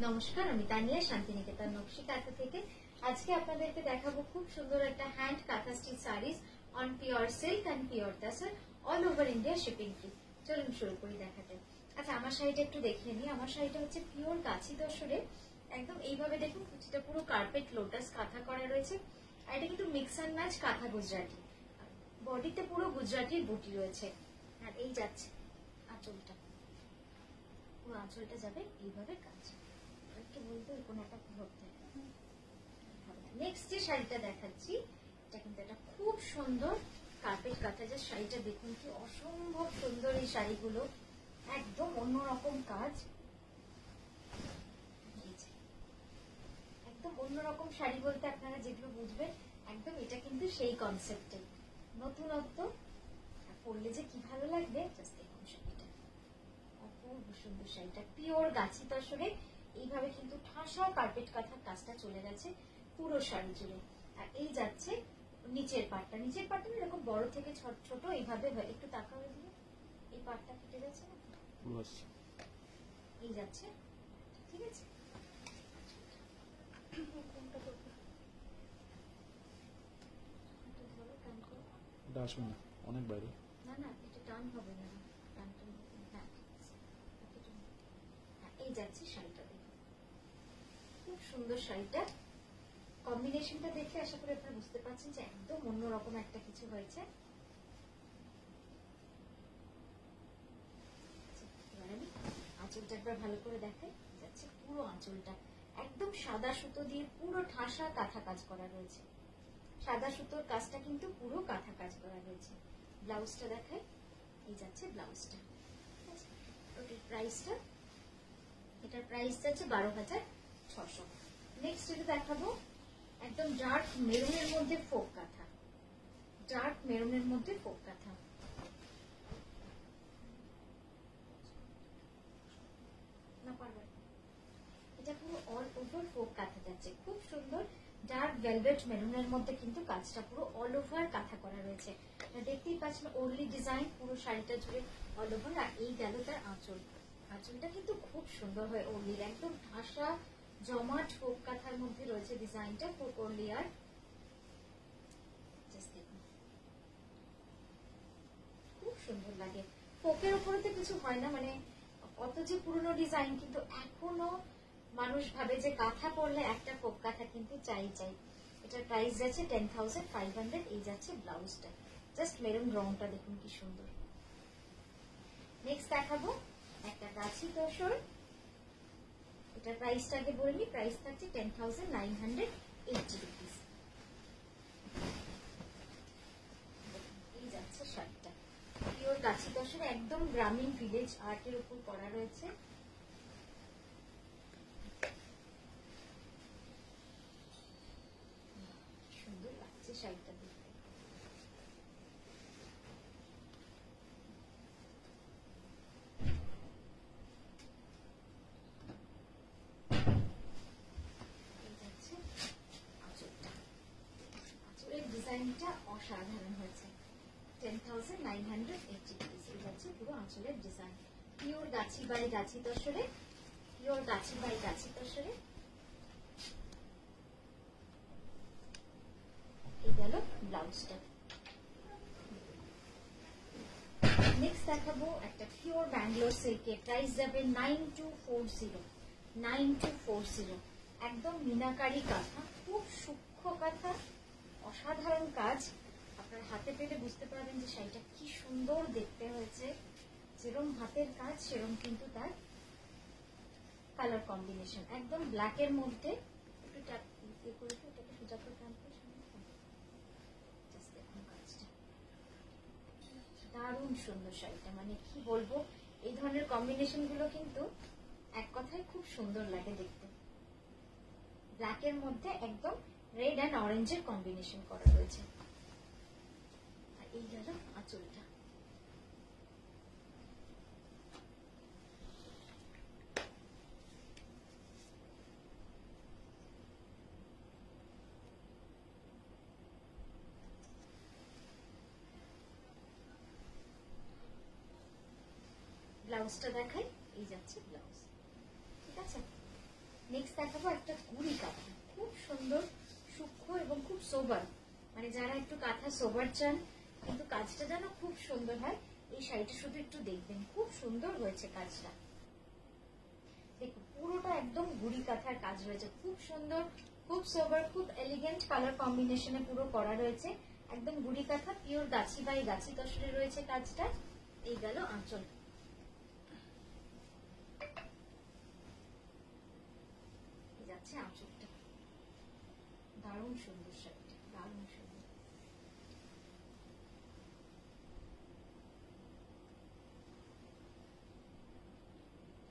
নমস্কার, আমি তানিয়া শান্তিনিকেতন নকশি কাঁথা থেকে। আজকে আপনাদেরকে দেখাবো খুব সুন্দর একটা hand kantha stitch saris on pure silk and pure tussar, all over India shipping free. চলুন শুরু করি দেখাতে। আচ্ছা, আমার শাড়িটা একটু দেখিয়ে নিই। আমার শাড়িটা হচ্ছে পিওর কাঁচি তসরে, একদম এইভাবে দেখুন, কুচিটা পুরো কার্পেট লোটাস কাঁথা করা রয়েছে। আর এটা কিন্তু মিক্স অ্যান্ড ম্যাচ কাঁথা গুজরাটি, বডিতে পুরো গুজরাটির বুটি রয়েছে। আর এই যাচ্ছে আঁচলটা, পুরো আঁচলটা যাবে এইভাবে কাজ। একটু বলতে কোনো একটা ধরতে। নেক্সট যে শাড়িটা দেখাচ্ছি, এটা কিন্তু একটা খুব সুন্দর কার্পেট কাঁথা। যে শাড়িটা দেখুন কি অসম্ভব সুন্দর, এই শাড়িগুলো একদম অন্যরকম কাজ, একদম অন্যরকম শাড়ি বলতে আপনারা যেগুলো বুঝবেন একদম এটা কিন্তু সেই কনসেপ্টে নতুনত্ব, পরলে যে কি ভালো লাগবে। জাস্ট দেখুন শাড়িটা, অপূর্ব সুন্দর শাড়িটা, পিওর গাছি তসরে। এইভাবে কিন্তু ঠাসা কার্পেট কাঁথার কাজটা চলে গেছে পুরো শাড়ি জুড়ে। আর এই যাচ্ছে নিচের পাটটা, নিচের পাটটা এরকম বড় থেকে ছোট ছোট এইভাবে একটু তাকা হয়ে দিলে এই পাটটা কেটে যাচ্ছে না, এই যাচ্ছে, ঠিক আছে। অনেক বাইরে না না, এটা টান হবে না, এই যাচ্ছে শাড়িটা দেখুন, খুব সুন্দর শাড়িটা। কম্বিনেশনটা দেখে আশা করি আপনারা বুঝতে পারছেন যে একদম অন্যরকম একটা কিছু হয়েছে। এবার আমি আঁচলটা একবার ভালো করে দেখাই। যাচ্ছে পুরো আঁচলটা একদম সাদা সুতো দিয়ে পুরো ঠাসা কাঁথা কাজ করা রয়েছে। সাদা সুতোর কাজটা কিন্তু পুরো কাঁথা কাজ করা রয়েছে। ব্লাউজটা দেখাই, এই যাচ্ছে ব্লাউজটা। ওটার প্রাইসটা, এটার প্রাইস যাচ্ছে 12,600। নেক্সট যেটা দেখাবো একদম ডার্ক মেরুনের মধ্যে ফোক কাঁথা, ডার্ক মেরুনের মধ্যে ফোক কাঁথা। এটা পুরো অল ওভার ফোক কাঁথা যাচ্ছে, খুব সুন্দর ডার্ক ভেলভেট মেরুনের মধ্যে কিন্তু কাজটা পুরো অল ওভার কাঁথা করা রয়েছে। দেখতেই পাচ্ছেন ওরলি ডিজাইন পুরো শাড়িটা জুড়ে অল ওভার। আর এই গেল তার আঁচল, আঁচলটা কিন্তু খুব সুন্দর হয় ওরলির, একদম ঠাসা জমাট ফোক কাঁথার মধ্যে রয়েছে ডিজাইনটা, ফোক ওরলি। আর খুব সুন্দর লাগে, ফোকের উপরে তো কিছু হয় না, মানে অত যে পুরনো ডিজাইন, কিন্তু এখনো মানুষ ভাবে যে কাঁথা পরলে একটা ফোক কাঁথা কিন্তু চাই চাই। এটার প্রাইস যাচ্ছে 10,500। এই যাচ্ছে ব্লাউজটা, জাস্ট মেরুন রংটা দেখুন কি সুন্দর। নেক্সট দেখাবো একটা গাছি তসর, এটার প্রাইসটা আগে বলিনি, প্রাইস থাকছে 10,980 রুপিস। এই যাচ্ছে শাড়িটা, পিওর গাছি তসর, একদম গ্রামীণ ভিলেজ আর্টের উপর করা রয়েছে। সুন্দর লাগছে শাড়িটা দেখতে। আঁচলের ডিজাইনটা অসাধারণ হয়েছে, 10,980 রুপিস। এই যাচ্ছে পুরো আঁচলের design, pure Gachhi by Gachhi তসরে, pure Gachhi by গাছি তসরে। এই গেল ব্লাউজটা। নেক্সট দেখাবো একটা পিওর ব্যাঙ্গালোর সিল্কে, প্রাইস যাবে 9240, 9240। একদম মিনাকারি কাঁথা, খুব সূক্ষ্ম কাঁথা, অসাধারণ কাজ। আপনার হাতে পেলে বুঝতে পারবেন যে শাড়িটা কি সুন্দর দেখতে হয়েছে। যেরকম হাতের কাজ সেরকম কিন্তু তার কালার কম্বিনেশন, একদম ব্ল্যাকের মধ্যে একটু এটাকে সোজা করে টানতে, দারুণ সুন্দর শাড়িটা, মানে কি বলবো, এই ধরনের কম্বিনেশন গুলো কিন্তু এক কথায় খুব সুন্দর লাগে দেখতে। ব্ল্যাকের মধ্যে একদম রেড অ্যান্ড অরেঞ্জের কম্বিনেশন করা রয়েছে। আর এই গেল আঁচলটা, ব্লাউজটা দেখাই, এই যাচ্ছে ব্লাউজ, ঠিক আছে। সোবার, মানে যারা একটু কাঁথা সোবার চান কিন্তু কাজটা যেন খুব সুন্দর হয়, এই শাড়িটা শুধু একটু দেখবেন, খুব সুন্দর হয়েছে কাজটা। দেখুন পুরোটা একদম গুড়ি কাঁথার কাজ রয়েছে, খুব সুন্দর, খুব সোবার, খুব এলিগেন্ট কালার কম্বিনেশনে পুরো করা রয়েছে, একদম গুড়ি কাঁথা, পিওর গাছি বাই গাছি তসরে রয়েছে কাজটা। এই গেল আঁচল, যাচ্ছে আঁচলটা, দারুণ সুন্দর শাড়িটা, দারুণ সুন্দর।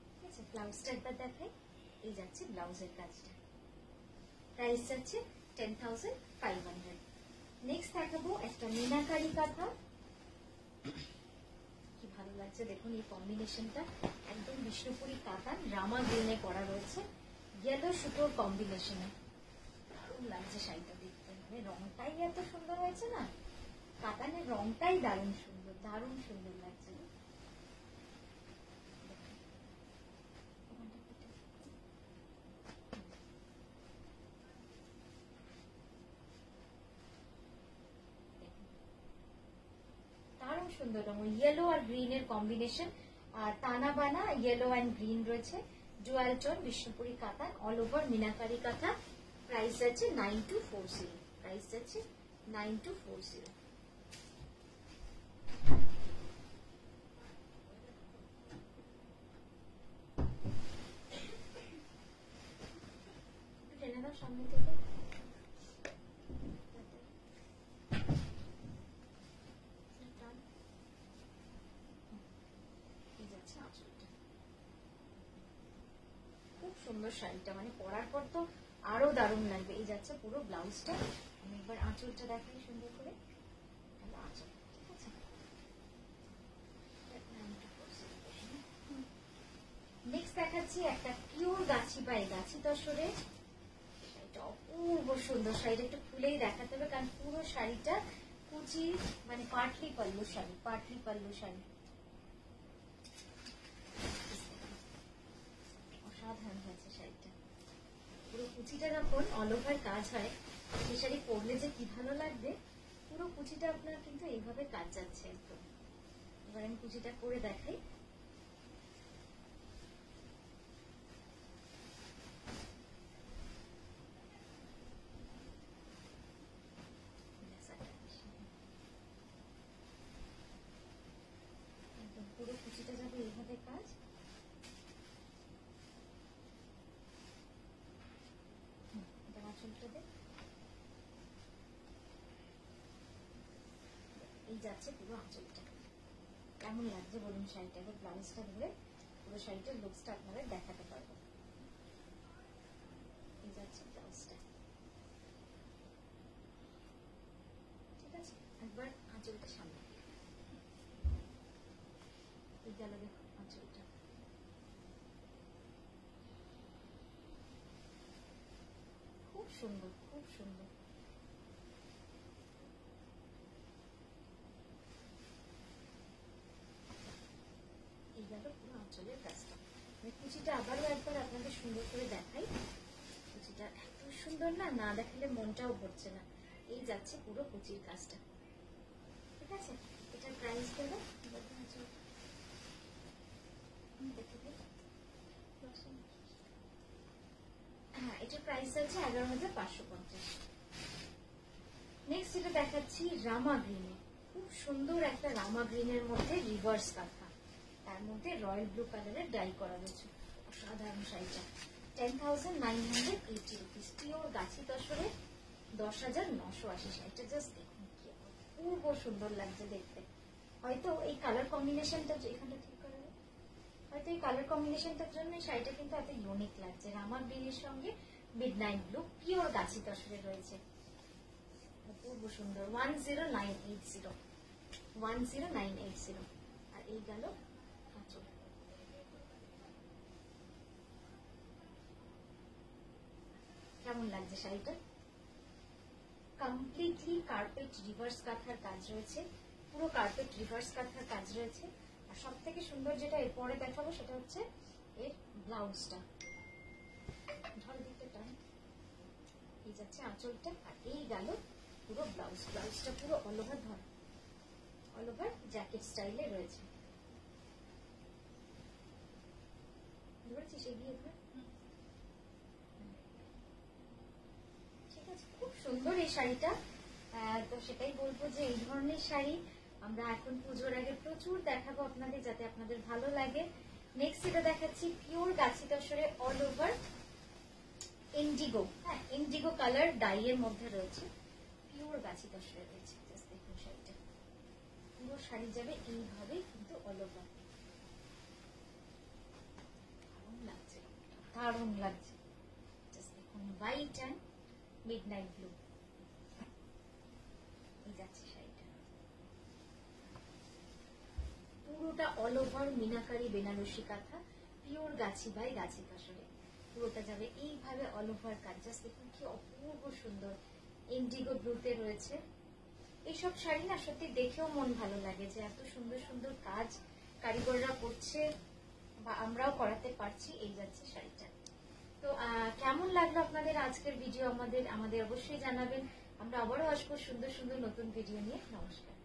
ঠিক আছে, ব্লাউজটা একবার দেখাই। এই যাচ্ছে ব্লাউজের কাজটা, প্রাইস যাচ্ছে 10,500। নেক্সট দেখাবো একটা মিনাকারি কাঁথা, কি ভালো লাগছে দেখুন এই কম্বিনেশনটা, একদম বিষ্ণুপুরি কাতান রামা গ্রিনে করা রয়েছে, ইয়েলো সুতোর কম্বিনেশনে, দারুণ লাগছে শাড়িটা দেখতে, মানে রংটাই এত সুন্দর হয়েছে না, কাতানের রংটাই দারুণ সুন্দর, দারুণ সুন্দর লাগছে। দারুণ সুন্দর রঙ, ইয়েলো আর গ্রিন এর কম্বিনেশন, আর টানা বানা ইয়েলো অ্যান্ড গ্রিন রয়েছে, ডুয়াল টোন বিষ্ণুপুরি কাতান, অল ওভার মিনাকারি কাঁথা। প্রাইস আছে 9240, প্রাইস আছে 9240। টেনে দাও সামনে থেকে, খুব সুন্দর শাড়িটা, মানে পরার পর তো আরো দারুণ লাগবে। এই যাচ্ছে পুরো ব্লাউজটা, আমি একবার আঁচলটা দেখাই সুন্দর করে, আঁচল, ঠিক আছে। নেক্সট দেখাচ্ছি একটা পিওর গাছি বাই গাছি তসরে, শাড়িটা অপূর্ব সুন্দর, শাড়িটা একটু খুলেই দেখাতে হবে কারণ পুরো শাড়িটা কুচি, মানে পাটলি পাল্লু শাড়ি, পাটলি পাল্লু শাড়ি, অসাধারণ হয়েছে শাড়িটা। পুরো কুচিটা যখন অল ওভার কাজ হয়, সেই শাড়ি পরলে যে কি ভালো লাগবে, পুরো কুচিটা আপনার কিন্তু এইভাবে কাজ যাচ্ছে একদম। এবার আমি কুচিটা করে দেখাই। পুরো কুচিটা যাবে এইভাবে কাজ, এই যাচ্ছে পুরো আঁচলটা। কেমন লাগছে বলুন শাড়িটা, এবার ব্লাউজটা ধরে পুরো শাড়িটার লুকসটা আপনাদের দেখাতে পারবো। এই যাচ্ছে ব্লাউজটা, ঠিক আছে। একবার আঁচলটা সামনে, এই গেল দেখুন আঁচলটা, খুব সুন্দর, খুব সুন্দর। এই গেল পুরো আঁচলের কাজটা। কুচিটা আবারও একবার আপনাদের সুন্দর করে দেখাই, কুচিটা এত সুন্দর না, না দেখালে মনটাও ভরছে না। এই যাচ্ছে পুরো কুচির কাজটা, ঠিক আছে। এটার প্রাইস দেব, হ্যাঁ এটার প্রাইস আছে 11,550। নেক্সট যেটা দেখাচ্ছি রামা গ্রিনে, খুব সুন্দর একটা রামা গ্রিনের মধ্যে রিভার্স কাঁথা, তার মধ্যে রয়্যাল ব্লু কালারের ডাই করা রয়েছে, অসাধারণ শাড়িটা। 10,980 রুপিস, পিওর গাছি তসরে 10,980। শাড়িটা জাস্ট দেখুন কি অপূর্ব সুন্দর লাগছে দেখতে। হয়তো এই কালার কম্বিনেশনটা, এখানটা ঠিক করে, হয়তো এই কালার কম্বিনেশনটার জন্য শাড়িটা কিন্তু এত ইউনিক লাগছে। রামা গ্রিনের সঙ্গে মিডনাইট ব্লু, পিওর গাছি তসরে রয়েছে, অপূর্ব সুন্দর। 10,980, 10,980। আর এই গেল আঁচল, কেমন লাগছে শাড়িটা, কমপ্লিটলি কার্পেট রিভার্স কাঁথার কাজ রয়েছে, পুরো কার্পেট রিভার্স কাঁথার কাজ রয়েছে। আর সব থেকে সুন্দর যেটা এরপরে দেখাবো সেটা হচ্ছে এর ব্লাউজটা, ধর দিকটা টান, এই যাচ্ছে আঁচলটা, আর এই গেল পুরো ব্লাউজ। ব্লাউজটা পুরো অল ওভার ধর, অল ওভার জ্যাকেট স্টাইলে রয়েছে। ধরেছিস এগিয়ে ধর, ঠিক আছে। খুব সুন্দর এই শাড়িটা। তো সেটাই বলবো যে এই ধরনের শাড়ি আমরা এখন পুজোর আগে প্রচুর দেখাবো আপনাদের, যাতে আপনাদের ভালো লাগে। নেক্সট এটা দেখাচ্ছি পিওর গাছি তসরে অল ওভার ইন্ডিগো, হ্যাঁ ইন্ডিগো কালার ডাই এর মধ্যে রয়েছে, পিওর গাছি তসরে রয়েছে। জাস্ট দেখুন শাড়িটা, পুরো শাড়ি যাবে এইভাবে কিন্তু অল ওভার। দারুণ লাগছে, দারুণ লাগছে। জাস্ট দেখুন হোয়াইট অ্যান্ড মিডনাইট ব্লু, এই যাচ্ছে শাড়িটা পুরোটা অল ওভার মিনাকারি বেনারসি কাঁথা, পিওর গাছি বাই গাছি তসরে। পুরোটা যাবে এইভাবে অল ওভার কাজ। জাস্ট দেখুন কি অপূর্ব সুন্দর, ইন্ডিগো ব্লুতে রয়েছে। এইসব শাড়ি না সত্যি দেখেও মন ভালো লাগে যে এত সুন্দর সুন্দর কাজ কারিগররা করছে বা আমরাও করাতে পারছি। এই যাচ্ছে শাড়িটা। তো কেমন লাগলো আপনাদের আজকের ভিডিও আমাদের অবশ্যই জানাবেন। আমরা আবারও আসবো সুন্দর সুন্দর নতুন ভিডিও নিয়ে। নমস্কার।